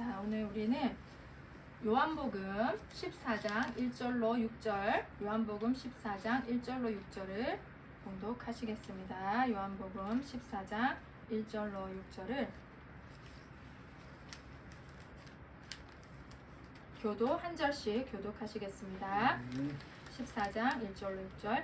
자, 오늘 우리는 요한복음 14장 1절로 6절, 요한복음 14장 1절로 6절을 봉독하시겠습니다. 요한복음 14장 1절로 6절을 교도 한 절씩 교독하시겠습니다. 14장 1절로 6절.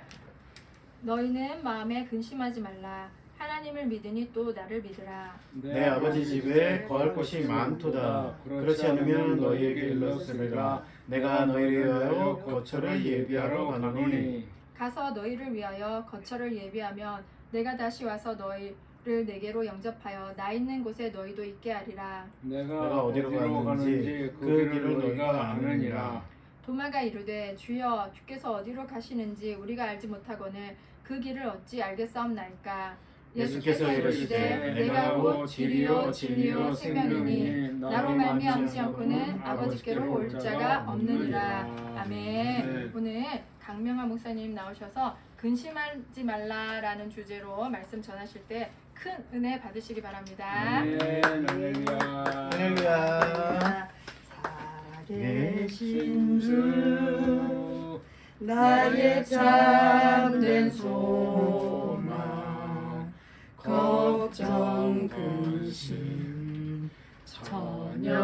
너희는 마음에 근심하지 말라. 하나님을 믿으니 또 나를 믿으라. 내 아버지 집에 거할 곳이 많도다. 그렇지 않으면 너희에게 일렀으리라. 내가 너희를 위하여 거처를 예비하러 가노니. 가서 너희를 위하여 거처를 예비하면 내가 다시 와서 너희를 내게로 영접하여 나 있는 곳에 너희도 있게 하리라. 내가 어디로 가는지 그 길을 너희가 아느니라. 도마가 이르되 주여 주께서 어디로 가시는지 우리가 알지 못하거늘 그 길을 어찌 알겠사옵나이까. 예수께서 이르시되 내가 곧 길이요 진리요 생명이니 나로 말미암지 않고는 아버지께로 올 자가 없느니라. 아멘. 오늘 강명화 목사님 나오셔서 근심하지 말라라는 주제로 말씀 전하실 때 큰 은혜 받으시기 바랍니다. 할렐루야. 살아계신 주 나의 참된 소망 걱정 근심 전혀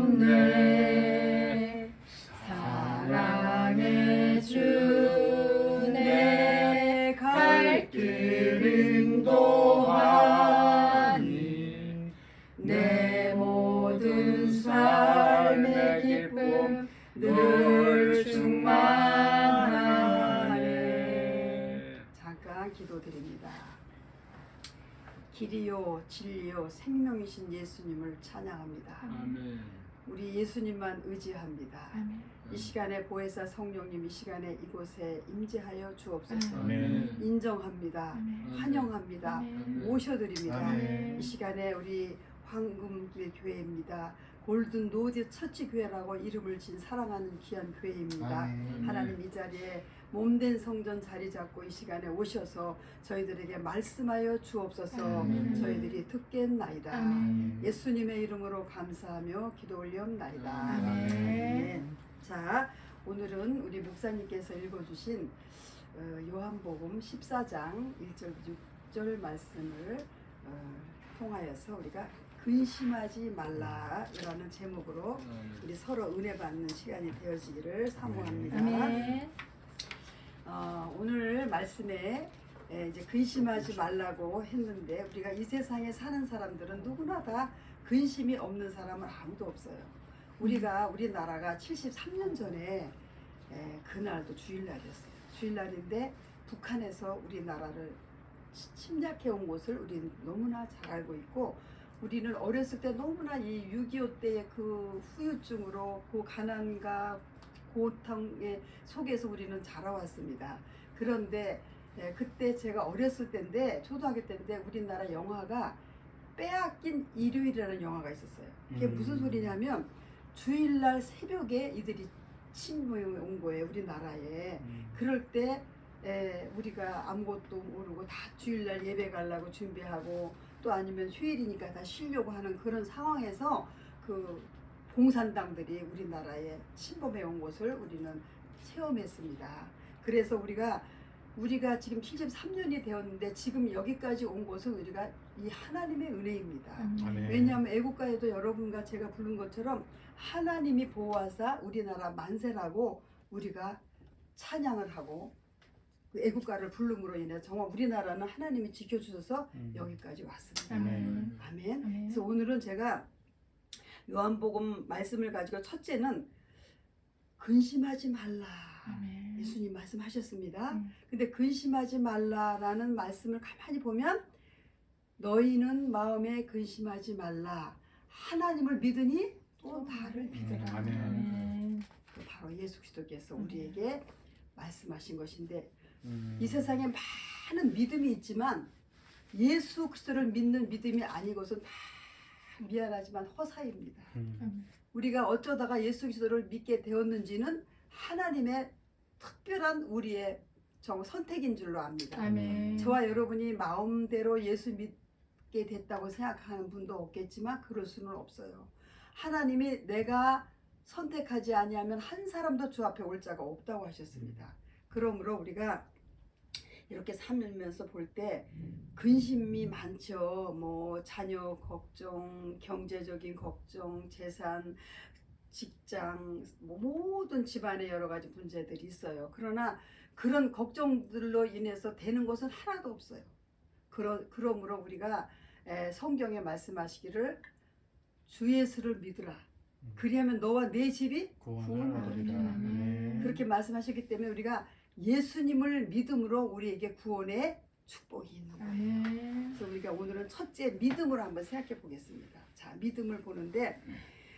없네. 사랑의 주 내 갈 길을 인도하니 내 모든 삶의 기쁨 늘 충만하네. 잠깐 기도드립니다. 길이요 진리요 생명이신 예수님을 찬양합니다. 아멘. 우리 예수님만 의지합니다. 아멘. 이 시간에 보혜사 성령님 이 시간에 이곳에 임재하여 주옵소서. 아멘. 인정합니다. 아멘. 환영합니다. 아멘. 모셔드립니다. 아멘. 이 시간에 우리 황금길 교회입니다. 골든 노드 처치 교회라고 이름을 진 사랑하는 귀한 교회입니다. 아멘. 하나님 이 자리에 몸된 성전 자리 잡고 이 시간에 오셔서 저희들에게 말씀하여 주옵소서. 아멘. 저희들이 듣겠나이다. 아멘. 예수님의 이름으로 감사하며 기도 올리옵나이다. 아멘. 자, 오늘은 우리 목사님께서 읽어주신 요한복음 14장 1절 6절 말씀을 통하여서 우리가 근심하지 말라라는 제목으로 우리 서로 은혜 받는 시간이 되어지기를 사모합니다. 아멘. 오늘 말씀에 이제 근심하지 말라고 했는데 우리가 이 세상에 사는 사람들은 누구나 다 근심이 없는 사람은 아무도 없어요. 우리나라가 73년 전에 그날도 주일날이었어요. 주일날인데 북한에서 우리나라를 침략해 온 것을 우리는 너무나 잘 알고 있고, 우리는 어렸을 때 너무나 이 6.25 때의 그 후유증으로 그 가난과 고통의 속에서 우리는 자라왔습니다. 그런데 그때 제가 어렸을 때인데 초등학교 때인데 우리나라 영화가 빼앗긴 일요일이라는 영화가 있었어요. 그게 무슨 소리냐면 주일날 새벽에 이들이 침공해 온 거예요, 우리나라에. 그럴 때 우리가 아무것도 모르고 다 주일날 예배 가려고 준비하고 또 아니면 휴일이니까 다 쉬려고 하는 그런 상황에서 그 공산당들이 우리나라에 침범해 온 것을 우리는 체험했습니다. 그래서 우리가 지금 73년이 되었는데 지금 여기까지 온 것은 우리가 이 하나님의 은혜입니다. 아멘. 왜냐하면 애국가에도 여러분과 제가 부른 것처럼 하나님이 보호하사 우리나라 만세라고 우리가 찬양을 하고 그 애국가를 부름으로 인해 정말 우리나라는 하나님이 지켜주셔서 여기까지 왔습니다. 아멘. 아멘. 아멘. 그래서 오늘은 제가 요한복음 말씀을 가지고 첫째는 근심하지 말라. 아멘. 예수님 말씀하셨습니다. 근데 근심하지 말라라는 말씀을 가만히 보면 너희는 마음에 근심하지 말라. 하나님을 믿으니 또 나를 믿으라. 아멘. 그 바로 예수 그리스도께서 우리에게 말씀하신 것인데 이 세상에 많은 믿음이 있지만 예수 그리스도를 믿는 믿음이 아니고선 다 미안하지만 허사입니다. 우리가 어쩌다가 예수 그리스도를 믿게 되었는지는 하나님의 특별한 우리의 선택인 줄로 압니다. 아멘. 저와 여러분이 마음대로 예수 믿게 됐다고 생각하는 분도 없겠지만 그럴 수는 없어요. 하나님이 내가 선택하지 아니하면 한 사람도 주 앞에 올 자가 없다고 하셨습니다. 그러므로 우리가 이렇게 살면서 볼 때 근심이 많죠. 뭐 자녀 걱정, 경제적인 걱정, 재산, 직장, 뭐 모든 집안에 여러 가지 문제들이 있어요. 그러나 그런 걱정들로 인해서 되는 것은 하나도 없어요. 그러므로 우리가 성경에 말씀하시기를 주 예수를 믿으라. 그리하면 너와 내 집이 구원을 구원하리라. 얻으리라. 아멘. 그렇게 말씀하셨기 때문에 우리가 예수님을 믿음으로 우리에게 구원의 축복이 있는 거예요. 아멘. 그래서 우리가 오늘은 첫째 믿음으로 한번 생각해 보겠습니다. 자, 믿음을 보는데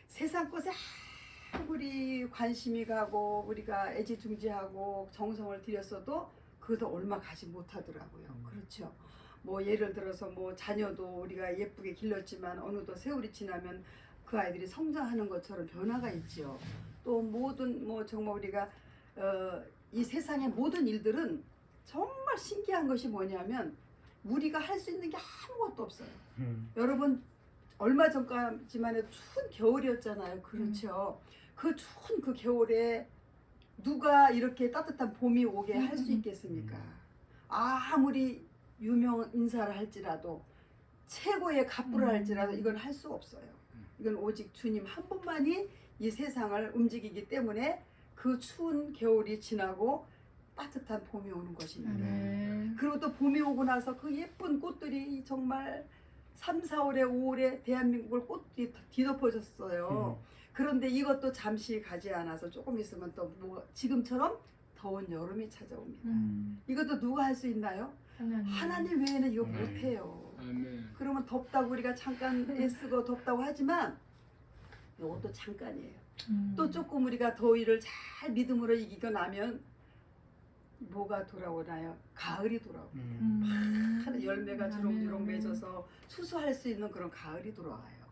세상 것에 아무리 관심이 가고 우리가 애지중지하고 정성을 들였어도 그것도 얼마 가지 못하더라고요. 그렇죠. 뭐 예를 들어서 뭐 자녀도 우리가 예쁘게 길렀지만 어느덧 세월이 지나면 그 아이들이 성장하는 것처럼 변화가 있죠. 또 모든 뭐 정말 우리가 이 세상의 모든 일들은 정말 신기한 것이 뭐냐면 우리가 할 수 있는 게 아무것도 없어요. 여러분 얼마 전까지만 해도 추운 겨울이었잖아요. 그렇죠. 그 추운 그 겨울에 누가 이렇게 따뜻한 봄이 오게 할 수 있겠습니까? 아무리 유명 인사를 할지라도 최고의 갑부를 할지라도 이건 할 수 없어요. 이건 오직 주님 한 분만이 이 세상을 움직이기 때문에 그 추운 겨울이 지나고 따뜻한 봄이 오는 것입니다. 아멘. 그리고 또 봄이 오고 나서 그 예쁜 꽃들이 정말 3, 4월에 5월에 대한민국을 꽃이 뒤덮어졌어요. 그런데 이것도 잠시 가지 않아서 조금 있으면 또 뭐 지금처럼 더운 여름이 찾아옵니다. 이것도 누가 할 수 있나요? 하나님 외에는 이거 아멘. 못해요. 아멘. 그러면 덥다고 우리가 잠깐 애쓰고 덥다고 하지만 이것도 잠깐이에요. 또 조금 우리가 더위를 잘 믿음으로 이기고 나면 뭐가 돌아오나요? 가을이 돌아오고 열매가 주렁주렁 맺어서 추수할 수 있는 그런 가을이 돌아와요.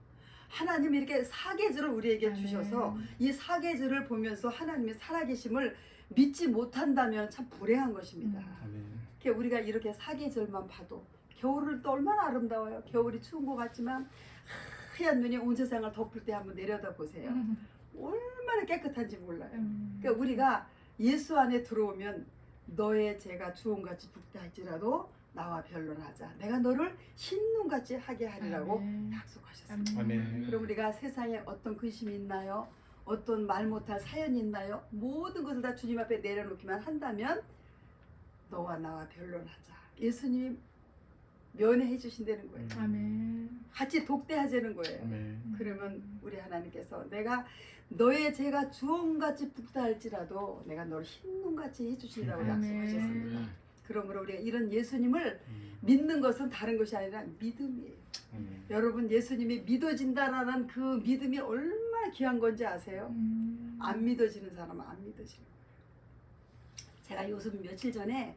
하나님이 이렇게 사계절을 우리에게 주셔서 이 사계절을 보면서 하나님의 살아계심을 믿지 못한다면 참 불행한 것입니다. 아멘. 우리가 이렇게 사계절만 봐도 겨울은 또 얼마나 아름다워요. 겨울이 추운 것 같지만 하얀 눈이 온 세상을 덮을 때 한번 내려다 보세요. 얼마나 깨끗한지 몰라요. 그러니까 우리가 예수 안에 들어오면 너의 죄가 주홍같이 붉다 할지라도 나와 변론하자. 내가 너를 흰눈같이 하게 하리라고 약속하셨습니다. 아멘. 그럼 우리가 세상에 어떤 근심이 있나요? 어떤 말 못할 사연이 있나요? 모든 것을 다 주님 앞에 내려놓기만 한다면 너와 나와 변론하자. 예수님 면회해 주신다는 거예요. 아멘. 같이 독대하자는 거예요. 아멘. 그러면 우리 하나님께서 내가 너의 죄가 주홍같이 붉다 할지라도 내가 너를 흰눈같이 해주신다고 아멘. 약속하셨습니다. 그러므로 우리가 이런 예수님을 믿는 것은 다른 것이 아니라 믿음이에요. 아멘. 여러분 예수님이 믿어진다라는 그 믿음이 얼마나 귀한 건지 아세요? 안 믿어지는 사람은 안 믿어지는 거예요. 제가 요즘 며칠 전에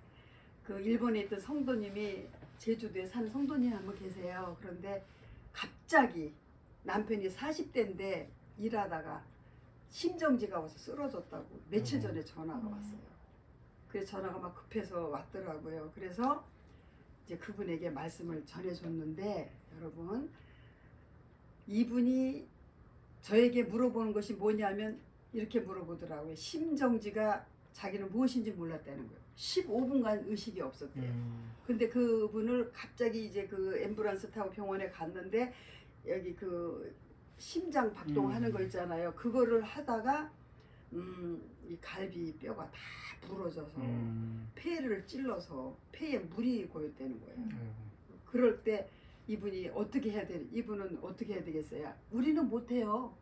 그 일본에 있던 성도님이 제주도에 사는 성도님 한 분 계세요. 그런데 갑자기 남편이 40대인데 일하다가 심정지가 와서 쓰러졌다고 며칠 전에 전화가 왔어요. 그래서 전화가 막 급해서 왔더라고요. 그래서 이제 그분에게 말씀을 전해줬는데 여러분 이분이 저에게 물어보는 것이 뭐냐면 이렇게 물어보더라고요. 심정지가 자기는 무엇인지 몰랐다는 거예요. 15분간 의식이 없었대요. 근데 그분을 갑자기 이제 그 앰뷸런스 타고 병원에 갔는데 여기 그 심장 박동하는 거 있잖아요. 그거를 하다가 이 갈비 뼈가 다 부러져서 폐를 찔러서 폐에 물이 고였다는 거예요. 그럴 때 이분이 어떻게 해야 돼? 이분은 어떻게 해야 되겠어요? 우리는 못해요.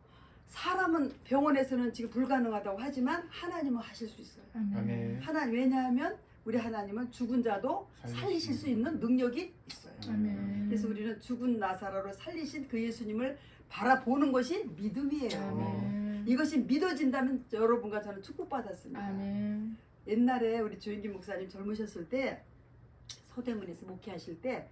사람은 병원에서는 지금 불가능하다고 하지만 하나님은 하실 수 있어요. 아멘. 하나님 왜냐하면 우리 하나님은 죽은 자도 살리실 수 있는 능력이 있어요. 아멘. 그래서 우리는 죽은 나사로를 살리신 그 예수님을 바라보는 것이 믿음이에요. 아멘. 이것이 믿어진다면 여러분과 저는 축복받았습니다. 아멘. 옛날에 우리 조인기 목사님 젊으셨을 때 서대문에서 목회하실 때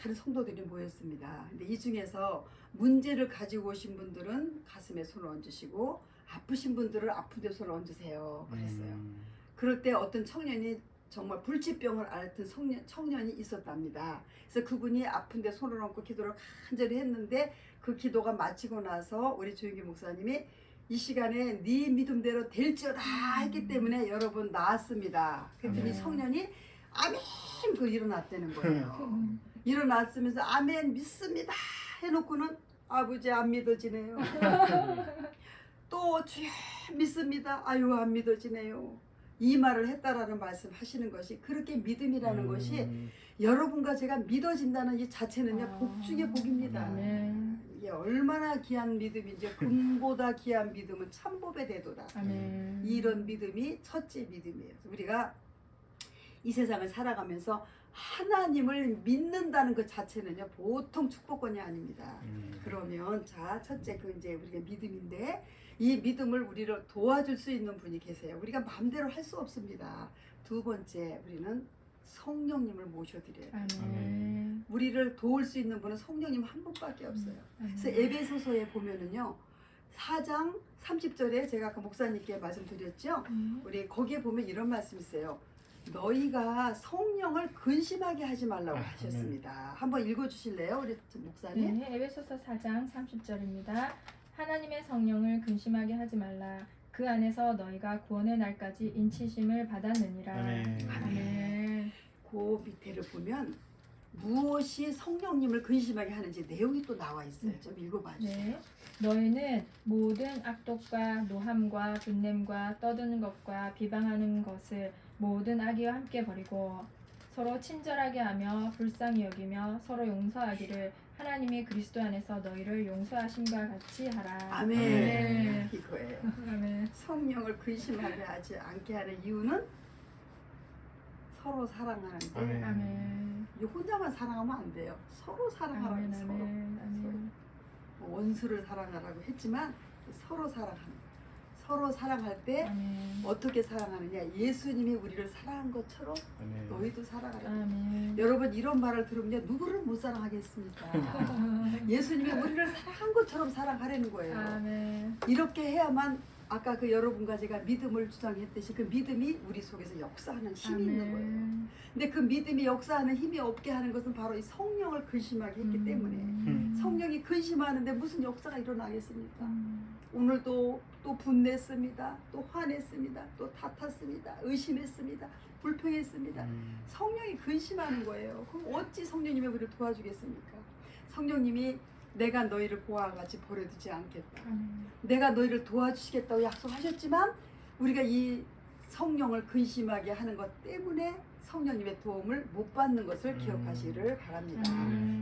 많은 성도들이 모였습니다. 근데 이 중에서 문제를 가지고 오신 분들은 가슴에 손을 얹으시고 아프신 분들은 아픈 데 손을 얹으세요. 그랬어요. 그럴 때 어떤 청년이 정말 불치병을 앓던 청년이 있었답니다. 그래서 그분이 아픈데 손을 얹고 기도를 간절히 했는데 그 기도가 마치고 나서 우리 조윤기 목사님이 이 시간에 네 믿음대로 될지어다 했기 때문에 여러분 나았습니다. 그랬더니 아멘. 청년이 아멘 그 일어났다는 거예요. 일어났으면서 아멘 믿습니다 해놓고는 아버지 안 믿어지네요. 또 주여 믿습니다. 아유 안 믿어지네요. 이 말을 했다라는 말씀 하시는 것이 그렇게 믿음이라는 것이 여러분과 제가 믿어진다는 이 자체는요 복 중에 복입니다. 아멘. 이게 얼마나 귀한 믿음인지 금보다 귀한 믿음은 참법에 대도다. 아멘. 이런 믿음이 첫째 믿음이에요. 우리가 이 세상을 살아가면서 하나님을 믿는다는 그 자체는요 보통 축복권이 아닙니다. 그러면 자 첫째 그 이제 우리가 믿음인데 이 믿음을 우리를 도와줄 수 있는 분이 계세요. 우리가 마음대로 할 수 없습니다. 두 번째 우리는 성령님을 모셔드려요. 아멘. 우리를 도울 수 있는 분은 성령님 한 분밖에 없어요. 그래서 에베소서에 보면은요 4장 30절에 제가 아까 목사님께 말씀드렸죠. 우리 거기에 보면 이런 말씀이 있어요. 너희가 성령을 근심하게 하지 말라고 하셨습니다. 한번 읽어주실래요, 우리 목사님? 네, 에베소서 4장 30절입니다. 하나님의 성령을 근심하게 하지 말라. 그 안에서 너희가 구원의 날까지 인치심을 받았느니라. 아멘. 아멘. 그 밑에를 보면 무엇이 성령님을 근심하게 하는지 내용이 또 나와 있어요. 좀 읽어봐 주세요. 네. 너희는 모든 악독과 노함과 분냄과 떠드는 것과 비방하는 것을 모든 악의와 함께 버리고 서로 친절하게 하며 불쌍히 여기며 서로 용서하기를 하나님이 그리스도 안에서 너희를 용서하심과 같이 하라. 아멘. 아멘. 이거예요. 아멘. 성령을 근심하게 하지 않게 하는 이유는 서로 사랑하는데 아멘. 아멘. 이 혼자만 사랑하면 안 돼요. 서로 사랑하라고 아멘. 서로. 아멘. 아멘. 원수를 사랑하라고 했지만 서로 사랑하는 거예요. 서로 사랑할 때 아멘. 어떻게 사랑하느냐? 예수님이 우리를 사랑한 것처럼 아멘. 너희도 사랑하라. 아멘. 여러분 이런 말을 들으면 누구를 못 사랑하겠습니까? 예수님이 우리를 사랑한 것처럼 사랑하라는 거예요. 아멘. 이렇게 해야만 아까 그 여러분과 제가 믿음을 주장했듯이 그 믿음이 우리 속에서 역사하는 힘이 있는 거예요. 아멘. 근데 그 믿음이 역사하는 힘이 없게 하는 것은 바로 이 성령을 근심하게 했기 때문에 성령이 근심하는데 무슨 역사가 일어나겠습니까? 오늘도 또 분냈습니다. 또 화냈습니다. 또 다퉜습니다. 의심했습니다. 불평했습니다. 성령이 근심하는 거예요. 그럼 어찌 성령님이 우리를 도와주겠습니까? 성령님이 내가 너희를 보아와 같이 버려두지 않겠다. 내가 너희를 도와주시겠다고 약속하셨지만 우리가 이 성령을 근심하게 하는 것 때문에 성령님의 도움을 못 받는 것을 기억하시기를 바랍니다.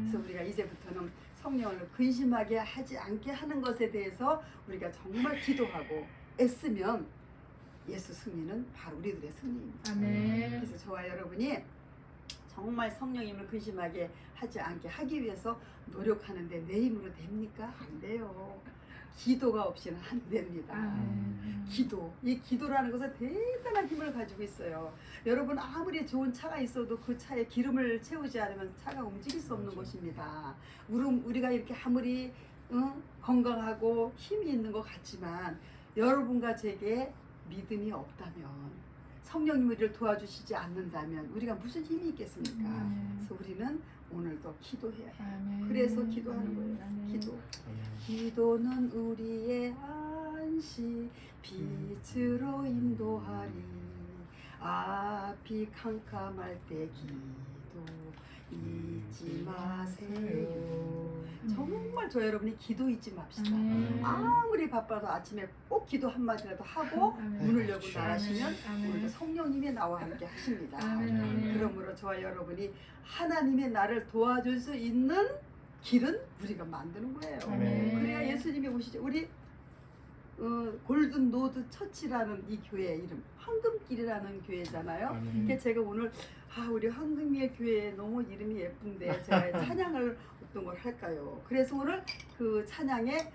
그래서 우리가 이제부터는 성령을 근심하게 하지 않게 하는 것에 대해서 우리가 정말 기도하고 애쓰면 예수 승리는 바로 우리들의 승리입니다. 아멘. 그래서 저와 여러분이 정말 성령님을 근심하게 하지 않게 하기 위해서 노력하는데 내 힘으로 됩니까? 안 돼요. 기도가 없이는 안 됩니다. 아멘. 기도. 이 기도라는 것은 대단한 힘을 가지고 있어요. 여러분 아무리 좋은 차가 있어도 그 차에 기름을 채우지 않으면 차가 움직일 수 없는 것입니다. 우리가 이렇게 아무리 건강하고 힘이 있는 것 같지만 여러분과 제게 믿음이 없다면 성령님이 우리를 도와주시지 않는다면 우리가 무슨 힘이 있겠습니까? 그래서 우리는 오늘도 기도해야 해요. 아멘. 그래서 기도하는 거예요. 아멘. 기도. 기도는 우리의 안식 빛으로 인도하리. 앞이 캄캄할 때 기도 잊지 마세요. 정말 저 여러분이 기도 잊지 맙시다. 아멘. 아무리 바빠도 아침에 꼭 기도 한마디라도 하고 아멘. 문을 열고 그렇죠. 나가시면 아멘. 오늘도 성령님이 나와 함께 하십니다. 아멘. 그러므로 저와 여러분이 하나님의 나를 도와줄 수 있는 길은 우리가 만드는 거예요. 아멘. 그래야 예수님이 오시죠. 우리 골든 노드 처치라는 이 교회 이름 황금길이라는 교회잖아요. 아멘. 그래서 제가 오늘 우리 황금길 교회 너무 이름이 예쁜데 제가 찬양을 어떤 걸 할까요? 그래서 오늘 그 찬양에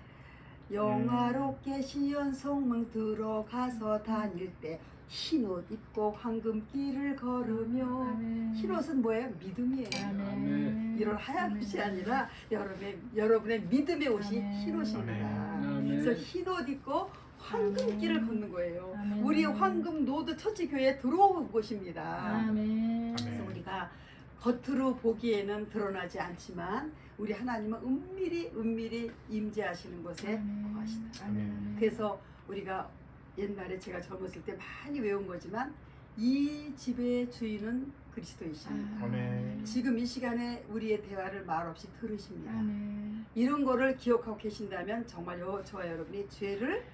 영화롭게 시온 성문 들어가서 다닐 때 흰옷 입고 황금길을 걸으며 아멘. 흰옷은 뭐예요? 믿음이에요. 아멘. 이런 하얀 옷이 아니라 여러분의 믿음의 옷이 아멘. 흰옷입니다. 아멘. 그래서 흰옷 입고 황금길을 걷는 거예요. 아멘. 우리 황금 노드 처치교회에 들어온 곳입니다. 아멘. 그래서 우리가 겉으로 보기에는 드러나지 않지만 우리 하나님은 은밀히 임재하시는 곳에 거하시다. 아멘. 그래서 우리가 옛날에 제가 젊었을 때 많이 외운 거지만 이 집의 주인은 그리스도이십니다. 아멘. 지금 이 시간에 우리의 대화를 말없이 들으십니다. 아멘. 이런 거를 기억하고 계신다면 정말 저와 여러분이 죄를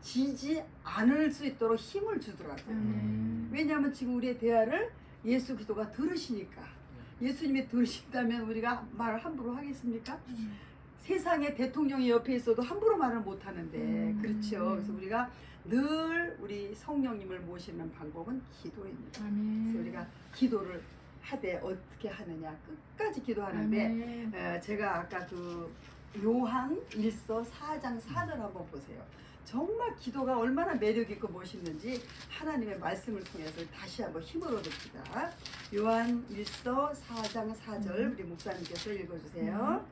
지지 않을 수 있도록 힘을 주더라고요. 아멘. 왜냐하면 지금 우리의 대화를 예수 그리스도가 들으시니까. 예수님이 들으신다면 우리가 말을 함부로 하겠습니까? 세상에 대통령이 옆에 있어도 함부로 말을 못 하는데 그렇죠. 그래서 우리가 늘 우리 성령님을 모시는 방법은 기도입니다. 아멘. 그래서 우리가 기도를 하되 어떻게 하느냐 끝까지 기도하는데 아멘. 제가 아까 그 요한 1서 4장 4절 한번 보세요. 정말 기도가 얼마나 매력 있고 멋있는지 하나님의 말씀을 통해서 다시 한번 힘을 얻읍시다. 요한 1서 4장 4절 우리 목사님께서 읽어주세요.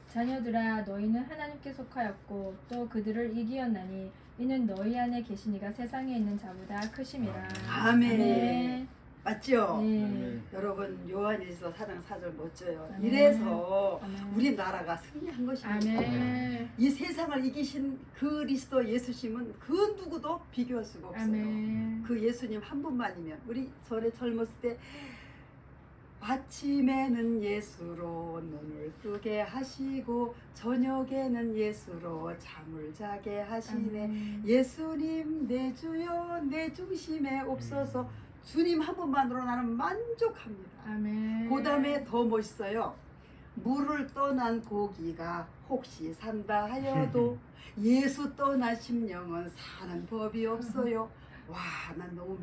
자녀들아 너희는 하나님께 속하였고 또 그들을 이기었나니 이는 너희 안에 계시니가 세상에 있는 자보다 크심이라. 아멘. 맞죠? 네. 여러분 요한일서 4장 4절 멋져요. 아멘. 이래서 아멘. 우리나라가 승리한 것입니다. 아멘. 이 세상을 이기신 그리스도 예수님은 그 누구도 비교할 수가 없어요. 아멘. 그 예수님 한 분만이면 우리 전에 젊었을 때 아침에는 예수로 눈을 뜨게 하시고 저녁에는 예수로 잠을 자게 하시네. 아멘. 예수님 내 주여 내 중심에 없어서 주님 한 분만으로 나는 만족합니다. 아멘. 그 다음에 더 멋있어요. 물을 떠난 고기가 혹시 산다 하여도 예수 떠난 심령은 사는 법이 없어요. 와, 난 너무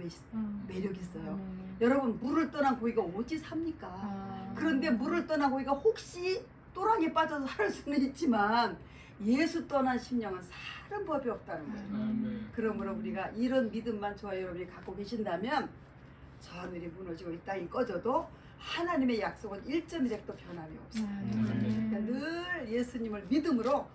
매력 있어요. 아멘. 여러분, 물을 떠난 고기가 어찌 삽니까? 아. 그런데 물을 떠난 고기가 혹시 또랑에 빠져서 살 수는 있지만 예수 떠난 심령은 사는 법이 없다는 거예요. 아멘. 그러므로 우리가 이런 믿음만 저와 여러분이 갖고 계신다면 저 하늘이 무너지고 이 땅이 꺼져도 하나님의 약속은 1.1도 변함이 없어요. 아멘. 그러니까 늘 예수님을 믿음으로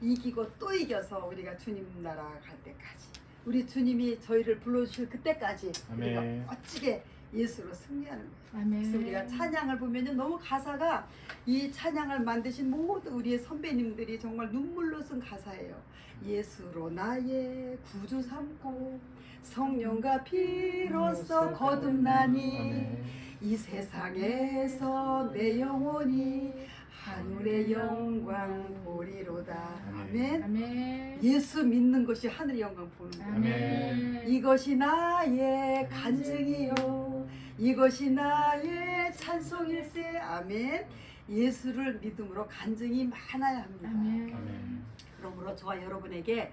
이기고 또 이겨서 우리가 주님 나라 갈 때까지 우리 주님이 저희를 불러주실 그때까지 아멘. 우리가 멋지게 예수로 승리하는 거예요. 아멘. 그래서 우리가 찬양을 보면 너무 가사가 이 찬양을 만드신 모든 우리의 선배님들이 정말 눈물로 쓴 가사예요. 예수로 나의 구주 삼고 성령과 피로써 거듭나니 아멘. 이 세상에서 내 영혼이 하늘의 영광 보리로다. 아멘. 아멘. 예수 믿는 것이 하늘의 영광 보는 거예요. 아멘. 이것이 나의 간증이요 이것이 나의 찬송일세. 아멘. 예수를 믿음으로 간증이 많아야 합니다. 아멘. 아멘. 그러므로 저와 여러분에게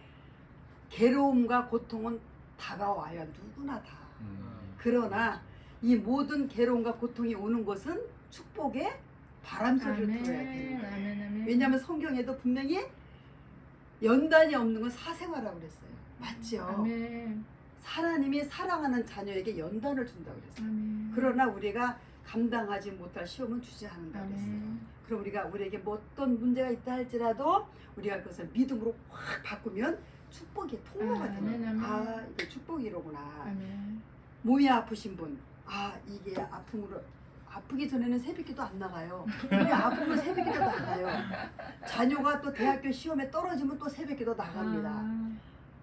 괴로움과 고통은 다가와요. 누구나 다. 그러나 이 모든 괴로움과 고통이 오는 것은 축복의 바람소리를 들어야 되는 거예요. 아멘. 아멘. 왜냐하면 성경에도 분명히 연단이 없는 건 사생활이라고 그랬어요. 맞죠? 아멘. 하나님이 사랑하는 자녀에게 연단을 준다고 그랬어요. 아멘. 그러나 우리가 감당하지 못할 시험은 주지 않는다고 그랬어요. 아멘. 그럼 우리가 우리에게 뭐 어떤 문제가 있다 할지라도 우리가 그것을 믿음으로 확 바꾸면 축복의 통로가 아멘, 되는 아멘. 거예요. 아, 이게 축복이로구나. 아멘. 몸이 아프신 분, 아 이게 아픔으로 아프기 전에는 새벽기도 안 나가요. 근데 아프면 새벽기도 나가요. 자녀가 또 대학교 시험에 떨어지면 또 새벽기도 나갑니다. 아.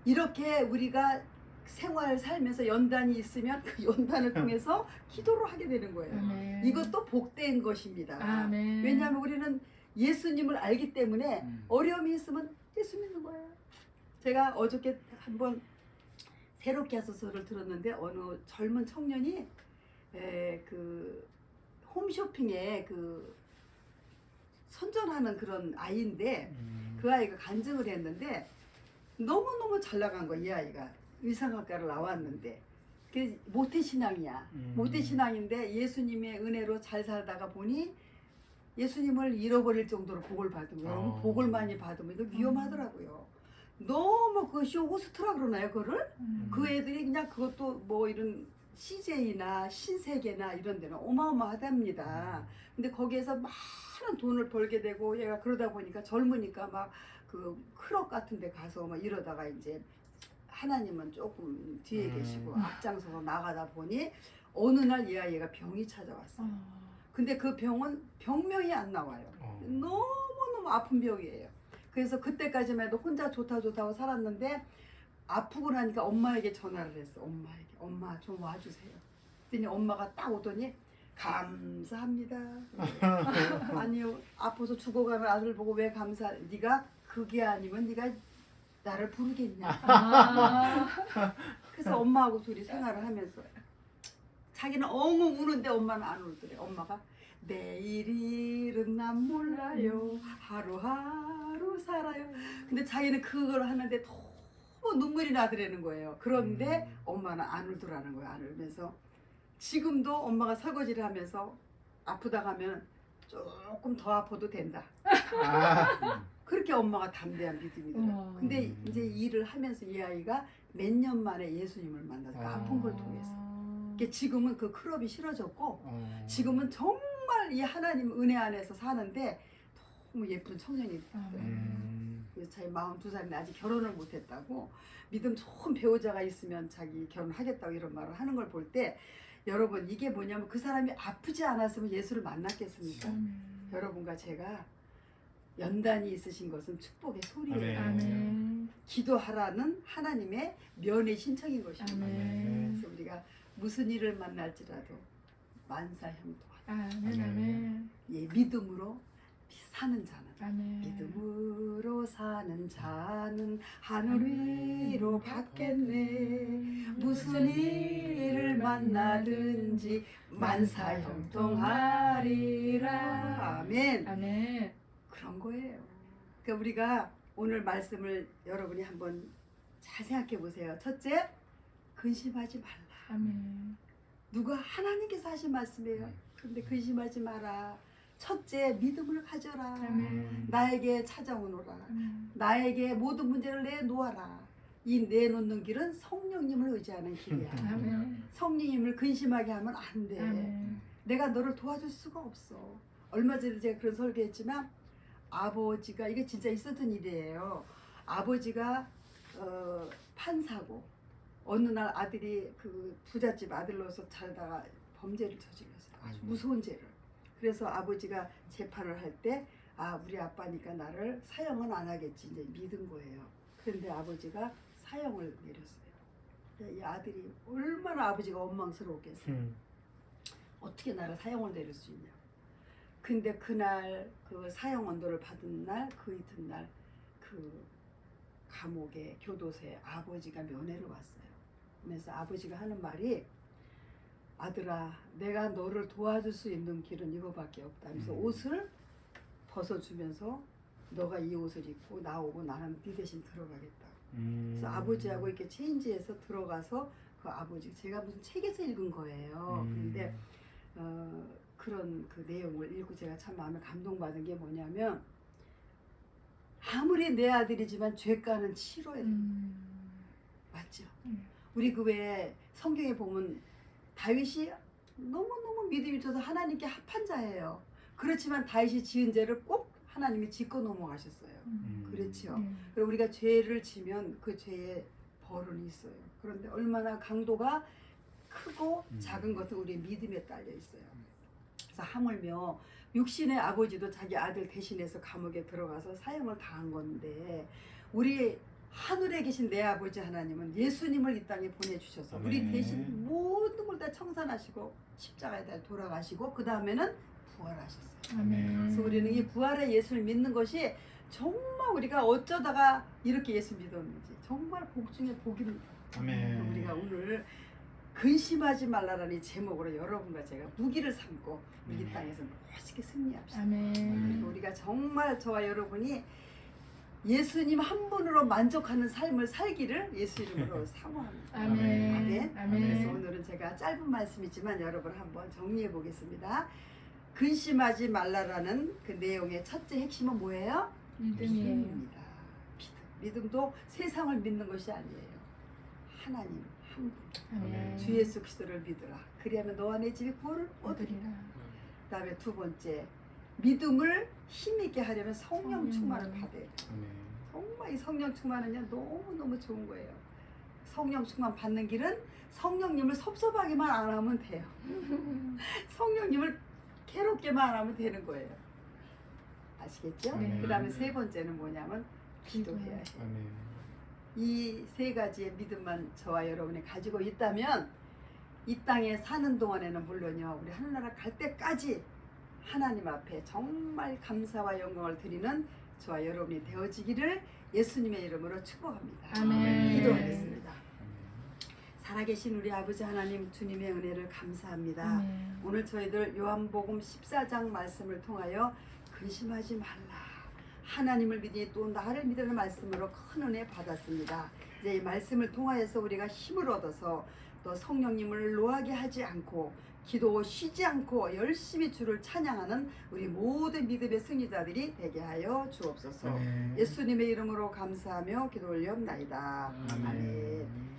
이렇게 우리가 생활 살면서 연단이 있으면 그 연단을 통해서 기도를 하게 되는 거예요. 아멘. 이것도 복된 것입니다. 아멘. 왜냐하면 우리는 예수님을 알기 때문에 어려움이 있으면 예수 믿는 거예요. 제가 어저께 한번 새롭게 하소서를 들었는데 어느 젊은 청년이 그 홈쇼핑에 그 선전하는 그런 아이인데 그 아이가 간증을 했는데 너무너무 잘 나간 거야. 이 아이가 의상학과를 나왔는데 그 모태신앙이야. 모태신앙인데 예수님의 은혜로 잘 살다가 보니 예수님을 잃어버릴 정도로 복을 받으면 여러분 복을 많이 받으면 이거 위험하더라고요. 너무 그것이 호스트라 그러나요 그거를? 그 애들이 그냥 그것도 뭐 이런 CJ나 신세계나 이런 데는 어마어마하답니다. 근데 거기에서 많은 돈을 벌게 되고 얘가 그러다 보니까 젊으니까 막 그 클럽 같은 데 가서 막 이러다가 이제 하나님은 조금 뒤에 계시고 앞장서서 나가다 보니 어느 날 이 아이가 병이 찾아왔어요. 근데 그 병은 병명이 안 나와요. 너무너무 아픈 병이에요. 그래서 그때까지만 해도 혼자 좋다고 살았는데 아프고 나니까 엄마에게 전화를 했어. 엄마에게. 엄마 좀 와주세요. 그랬더니 엄마가 딱 오더니 감사합니다. 아니요. 아파서 죽어가는 아들 보고 왜 감사? 네가 그게 아니면 네가 나를 부르겠냐. 그래서 엄마하고 둘이 생활을 하면서 자기는 엉엉 우는데 엄마는 안 울더래. 엄마가 내일 일은 난 몰라요. 하루하루 살아요. 근데 자기는 그걸 하는데 너무 눈물이 나더라는 거예요. 그런데 엄마는 안 울더라는 거예요. 안 울면서 지금도 엄마가 설거지를 하면서 아프다 가면 조금 더 아파도 된다. 그렇게 엄마가 담대한 믿음이더라고요. 근데 이제 일을 하면서 이 아이가 몇 년 만에 예수님을 만나서 그 아픈 걸 통해서. 그러니까 지금은 그 클럽이 싫어졌고 지금은 정말 이 하나님 은혜 안에서 사는데 너무 예쁜 청년이 됐어요. 그래서 자기 42살인데 아직 결혼을 못했다고 믿음 좋은 배우자가 있으면 자기 결혼하겠다고 이런 말을 하는 걸 볼 때 여러분 이게 뭐냐면 그 사람이 아프지 않았으면 예수를 만났겠습니까? 여러분과 제가 연단이 있으신 것은 축복의 소리예요. 아멘. 기도하라는 하나님의 면의 신청인 것입니다. 아멘. 그래서 우리가 무슨 일을 만날지라도 만사형통하다. 아멘. 아멘. 예, 믿음으로 사는 자는 아멘. 믿음으로 사는 자는 하늘 위로 받겠네. 무슨 일을 만나든지 만사형통하리라. 아멘. 아멘. 그런 거예요. 그러니까 우리가 오늘 말씀을 여러분이 한번 잘 생각해 보세요. 첫째, 근심하지 말라. 아멘. 누가 하나님께서 하신 말씀이에요. 그런데 근심하지 마라. 첫째, 믿음을 가져라. 아멘. 나에게 찾아오노라. 아멘. 나에게 모든 문제를 내놓아라. 이 내놓는 길은 성령님을 의지하는 길이야. 아멘. 성령님을 근심하게 하면 안 돼. 아멘. 내가 너를 도와줄 수가 없어. 얼마 전에 제가 그런 설교했지만 아버지가 이게 진짜 있었던 일이에요. 아버지가 판사고 어느 날 아들이 그 부잣집 아들로서 살다가 범죄를 저질렀어요. 아주 무서운 죄를. 그래서 아버지가 재판을 할 때 우리 아빠니까 나를 사형은 안 하겠지 이제 믿은 거예요. 그런데 아버지가 사형을 내렸어요. 이 아들이 얼마나 아버지가 원망스러웠겠어요. 어떻게 나를 사형을 내릴 수 있냐. 근데 그날 그 사형 언도를 받은 날 그 이튿날 그 감옥에 교도소에 아버지가 면회를 왔어요. 그래서 아버지가 하는 말이 아들아 내가 너를 도와줄 수 있는 길은 이거밖에 없다. 그래서 옷을 벗어주면서 너가 이 옷을 입고 나오고 나는 네 대신 들어가겠다. 그래서 아버지하고 이렇게 체인지해서 들어가서 그 아버지 제가 무슨 책에서 읽은 거예요. 그런데 그런 그 내용을 읽고 제가 참 마음에 감동받은 게 뭐냐면 아무리 내 아들이지만 죄가는 치러야 된다. 맞죠? 우리 그 외에 성경에 보면 다윗이 너무너무 믿음이 있어서 하나님께 합한 자예요. 그렇지만 다윗이 지은 죄를 꼭 하나님이 짚고 넘어가셨어요. 그렇죠. 그리고 우리가 죄를 지면 그 죄의 벌은 있어요. 그런데 얼마나 강도가 크고 작은 것은 우리의 믿음에 딸려 있어요. 그래서 하물며 육신의 아버지도 자기 아들 대신해서 감옥에 들어가서 사형을 당한 건데 우리 하늘에 계신 내 아버지 하나님은 예수님을 이 땅에 보내주셔서 우리 대신 모든 걸 다 청산하시고 십자가에 다 돌아가시고 그 다음에는 부활하셨어요. 아멘. 그래서 우리는 이 부활의 예수를 믿는 것이 정말 우리가 어쩌다가 이렇게 예수 믿었는지 정말 복 중에 복입니다. 아멘. 우리가 오늘 근심하지 말라라는 제목으로 여러분과 제가 무기를 삼고 이 땅에서 멋있게 승리합시다. 아멘. 그리고 우리가 정말 저와 여러분이 예수님 한 분으로 만족하는 삶을 살기를 예수 이름으로 사모합니다. 아멘. 아멘. 아멘. 그래서 오늘은 제가 짧은 말씀이지만 여러분 한번 정리해 보겠습니다. 근심하지 말라라는 그 내용의 첫째 핵심은 뭐예요? 믿음이에요. 믿음입니다. 믿음도 세상을 믿는 것이 아니에요. 하나님 한 분. 아멘. 주 예수 그리스도를 믿으라. 그리하면 너와 내 집이 구원을 얻으리라. 얻으리라. 그다음에 두 번째 믿음을 힘있게 하려면 성령 성령. 충만을 받아야 돼요. 아멘. 정말 이 성령 충만은요 너무너무 좋은 거예요. 성령 충만 받는 길은 성령님을 섭섭하게만 안 하면 돼요. 성령님을 괴롭게만 안 하면 되는 거예요. 아시겠죠? 네. 그 다음에 세 번째는 뭐냐면 기도해야 해요. 아멘. 이 세 가지의 믿음만 저와 여러분이 가지고 있다면 이 땅에 사는 동안에는 물론요, 우리 하늘나라 갈 때까지 하나님 앞에 정말 감사와 영광을 드리는 저와 여러분이 되어지기를 예수님의 이름으로 축복합니다. 아멘. 기도하겠습니다. 살아계신 우리 아버지 하나님, 주님의 은혜를 감사합니다. 아멘. 오늘 저희들 요한복음 14장 말씀을 통하여 근심하지 말라, 하나님을 믿으니 또 나를 믿으는 말씀으로 큰 은혜 받았습니다. 이제 이 말씀을 통하여서 우리가 힘을 얻어서 또 성령님을 노하게 하지 않고 기도 쉬지 않고 열심히 주를 찬양하는 우리 모든 믿음의 승리자들이 되게 하여 주옵소서. 아멘. 예수님의 이름으로 감사하며 기도 올리옵나이다. 아멘.